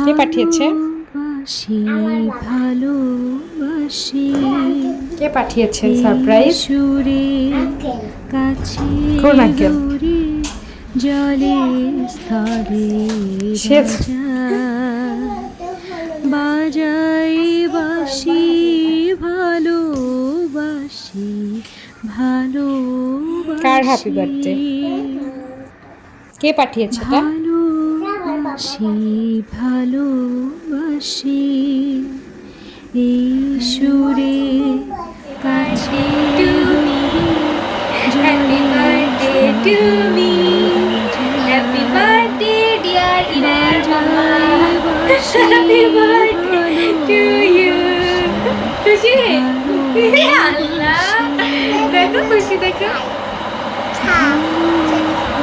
কে পাঠিয়েছে? ভালোবাসি ভালোবাসি কে পাঠিয়েছে সারপ্রাইজ? সুরে কাছে কোন আঙ্কেল? দূরে জলে স্থলে সে- বাজাই বাসি ভালোবাসি ভালোবাসি কার হ্যাপি বার্থডে? কে পাঠিয়েছে এটা? ভালোবাসি ভালোবাসি এই সুরে কাছে Happy birthday to me. Happy birthday, dear Inar Mama. Happy birthday to you. খুশি? আল্লাহ, দেখো খুশি দেখো।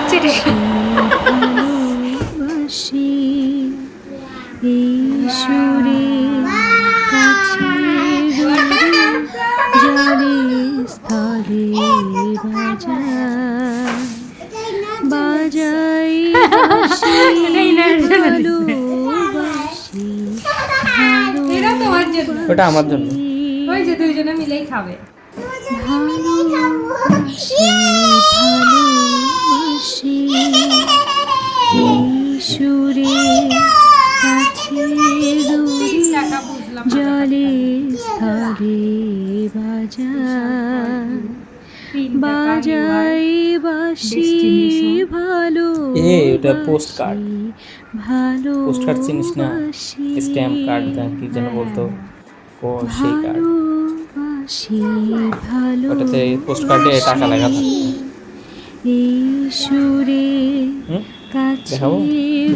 চেটে ভালোবাসি এই সুরে কাছে জলে স্থলে বাজাই বাসি ভালোবাসি এটা তোমার জন্য। ওটা আমার জন্য। ওই যে দুইজনে মিলেই খাবে। ভালোবাসি ভালোবাসি এই সুরে কাছে দূরে টাকা বুঝলাম। জলে স্থলে বাজাই বাসি ভালো এটা postcard। ভালো পোস্টকার্ড চিনিস না? স্ট্যাম্প কার্ড কি যেন বলতো, ও সেই কার্ড। ওটাতে পোস্টকার্ডে টাকা লেখা থাকে। এই সুরে হুম? কাছে দেখাবো?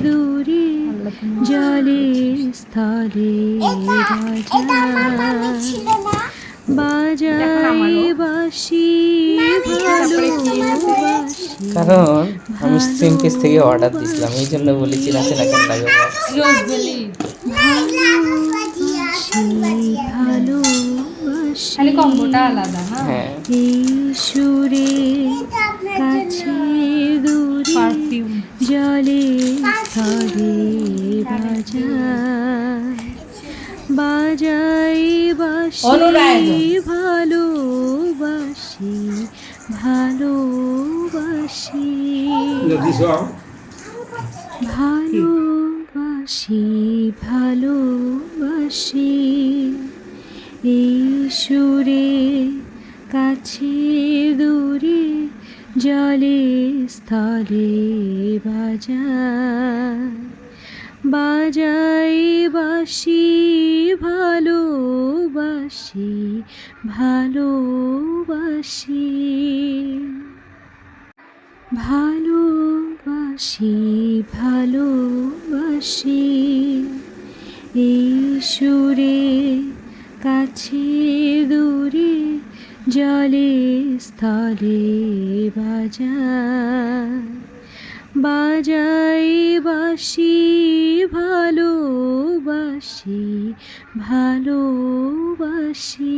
দূরে জলে স্থলে বাজাই বাসি ভালোবাসি কারণ আমি স্ট্রিম পিস থেকে অর্ডার দিয়েছিলাম, এই জন্য বলি চিনা চেনা কেন লাগে বল। রোজবেলি ভালোবাসি খালি কম্বোটা আলাদা না? হ্যাঁ, এই সুরে কাছে দূরে পারফিউম। জলে স্থলে বাজাই বাসি ভালোবাসি ভালোবাসি ভালোবাসি ভালোবাসি এই সুরে কাছে দূরে জলে স্থলে বাজাই বাসি ভালোবাসি ভালোবাসি ভালোবাসি ভালোবাসি এই সুরে কাছে দূরে জলে স্থলে বাজাই বাসি ভালোবাসি ভালোবাসি।